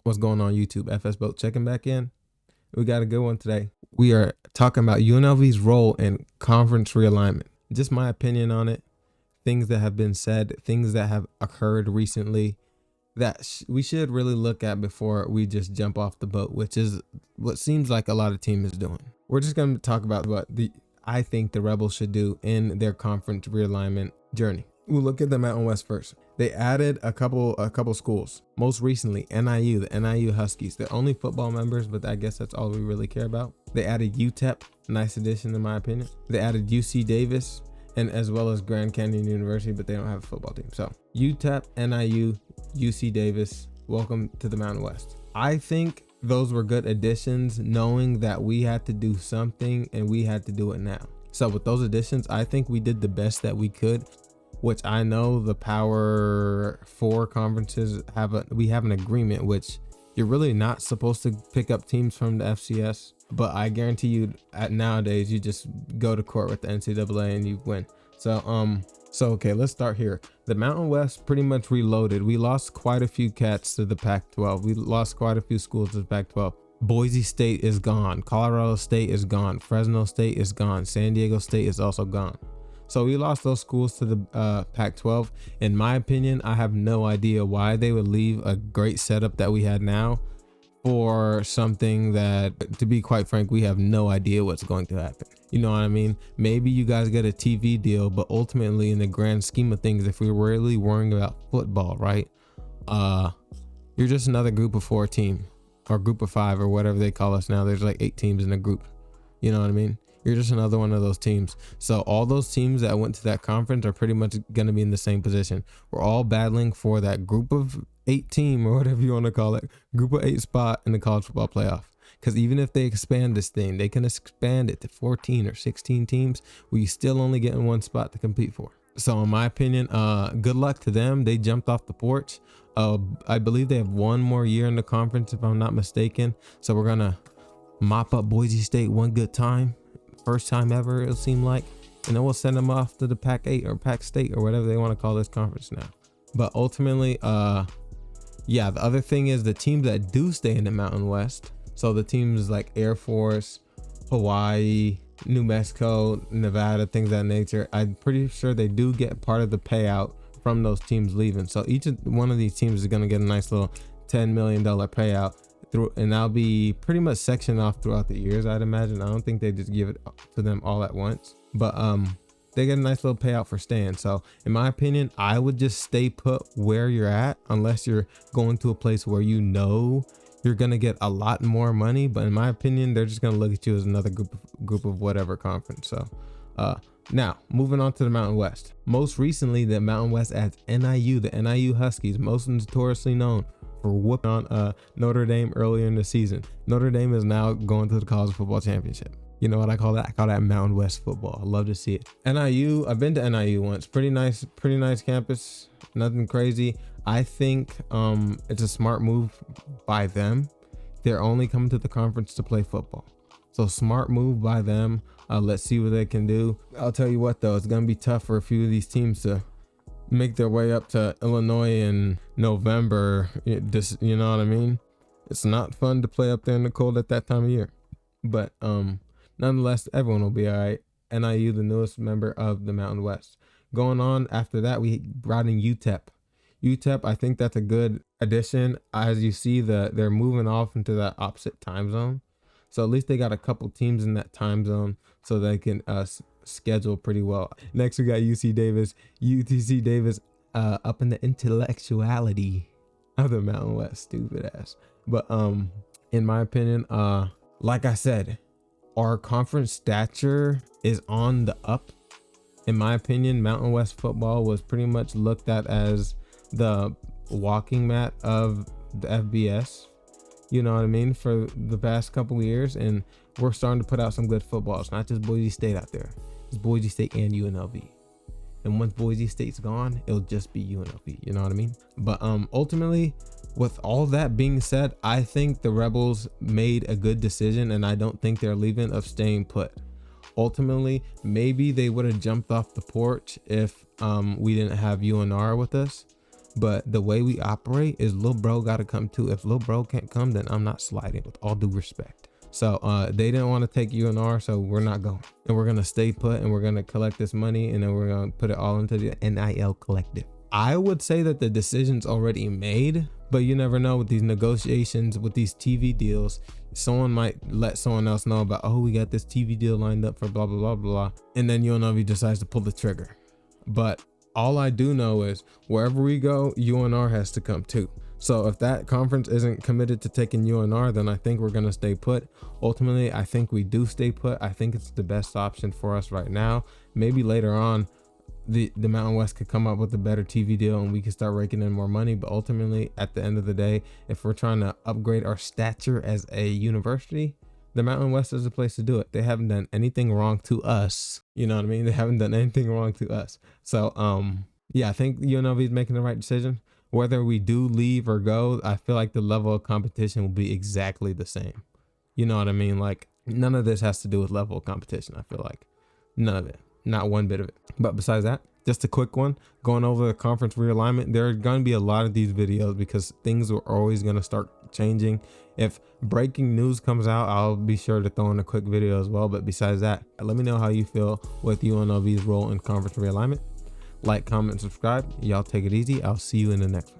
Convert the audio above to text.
What's going on YouTube? FS Boat checking back in. We got a good one today. We are talking about UNLV's role in conference realignment. Just my opinion on it, things that have been said, things that have occurred recently that we should really look at before we just jump off the boat, which is what seems like a lot of teams is doing. We're just going to talk about what I think the Rebels should do in their conference realignment journey. We'll look at the Mountain West first. They added a couple schools. Most recently, NIU, the NIU Huskies. They're only football members, but I guess that's all we really care about. They added UTEP, nice addition in my opinion. They added UC Davis, and as well as Grand Canyon University, but they don't have a football team. So UTEP, NIU, UC Davis, welcome to the Mountain West. I think those were good additions, knowing that we had to do something and we had to do it now. So with those additions, I think we did the best that we could, which I know the Power 4 conferences we have an agreement, which you're really not supposed to pick up teams from the FCS, but I guarantee you nowadays you just go to court with the NCAA and you win. So okay, let's start here. The Mountain West pretty much reloaded. We lost quite a few cats to the Pac-12. We lost quite a few schools to the Pac-12. Boise State is gone. Colorado State is gone. Fresno State is gone. San Diego State is also gone. So we lost those schools to the Pac-12. In my opinion, I have no idea why they would leave a great setup that we had now for something that, to be quite frank, we have no idea what's going to happen. You know what I mean? Maybe you guys get a TV deal, but ultimately in the grand scheme of things, if we're really worrying about football, right? You're just another group of 4 team or group of 5 or whatever they call us now. There's like 8 teams in a group. You know what I mean? You're just another one of those teams. So all those teams that went to that conference are pretty much going to be in the same position. We're all battling for that group of 8 team or whatever you want to call it, group of 8 spot in the college football playoff. Because even if they expand this thing, they can expand it to 14 or 16 teams. We still only getting 1 spot to compete for. So in my opinion, good luck to them. They jumped off the porch. I believe they have 1 more year in the conference, if I'm not mistaken. So we're going to mop up Boise State one good time. First time ever, it'll seem like, and then we'll send them off to the Pac-8 or Pac-State or whatever they want to call this conference now. But ultimately, yeah, the other thing is the teams that do stay in the Mountain West. So the teams like Air Force, Hawaii, New Mexico, Nevada, things of that nature, I'm pretty sure they do get part of the payout from those teams leaving. So each one of these teams is going to get a nice little $10 million payout. And that'll be pretty much sectioned off throughout the years, I'd imagine. I don't think they just give it to them all at once, but they get a nice little payout for staying. So in my opinion, I would just stay put where you're at, unless you're going to a place where you know you're gonna get a lot more money. But in my opinion, they're just gonna look at you as another group of whatever conference. So now moving on to the Mountain West. Most recently, the Mountain West adds NIU, the NIU Huskies, most notoriously known for whooping on Notre Dame earlier in the season. Notre Dame is now going to the college football championship. You know what I call that? I call that Mountain West football. I love to see it. NIU, I've been to NIU once. Pretty nice campus. Nothing crazy. I think it's a smart move by them. They're only coming to the conference to play football. So smart move by them. Let's see what they can do. I'll tell you what though, it's gonna be tough for a few of these teams to make their way up to Illinois in November. You know what I mean? It's not fun to play up there in the cold at that time of year. But nonetheless, everyone will be all right. NIU, the newest member of the Mountain West. Going on after that, we brought in UTEP. UTEP, I think that's a good addition. As you see, they're moving off into that opposite time zone. So at least they got a couple teams in that time zone so they can schedule pretty well. Next we got UC Davis, UTC Davis, up in the intellectuality of the Mountain West, stupid ass. But in my opinion, like I said, our conference stature is on the up. In my opinion, Mountain West football was pretty much looked at as the walking mat of the FBS. You know what I mean? For the past couple of years, and we're starting to put out some good football. It's not just Boise State out there. It's Boise State and UNLV. And once Boise State's gone, it'll just be UNLV. You know what I mean? But ultimately, with all that being said, I think the Rebels made a good decision, and I don't think they're leaving of staying put. Ultimately, maybe they would have jumped off the porch if we didn't have UNR with us. But the way we operate is Lil Bro got to come too. If Lil Bro can't come, then I'm not sliding, with all due respect. So they didn't want to take UNR, so we're not going. And we're going to stay put, and we're going to collect this money, and then we're going to put it all into the NIL collective. I would say that the decision's already made, but you never know with these negotiations, with these TV deals. Someone might let someone else know about, oh, we got this TV deal lined up for blah, blah, blah, blah. And then UNLV decides to pull the trigger. But all I do know is wherever we go, UNR has to come too. So if that conference isn't committed to taking UNR, then I think we're going to stay put. Ultimately, I think we do stay put. I think it's the best option for us right now. Maybe later on, the Mountain West could come up with a better TV deal and we can start raking in more money. But ultimately, at the end of the day, if we're trying to upgrade our stature as a university, the Mountain West is the place to do it. They haven't done anything wrong to us. You know what I mean? They haven't done anything wrong to us. So, yeah, I think UNLV is making the right decision. Whether we do leave or go, I feel like the level of competition will be exactly the same. You know what I mean? Like, none of this has to do with level of competition. I feel like none of it, not one bit of it. But besides that, just a quick one, going over the conference realignment. There are going to be a lot of these videos because things are always going to start changing. If breaking news comes out, I'll be sure to throw in a quick video as well. But besides that, let me know how you feel with UNLV's role in conference realignment. Like, comment, subscribe. Y'all take it easy. I'll see you in the next one.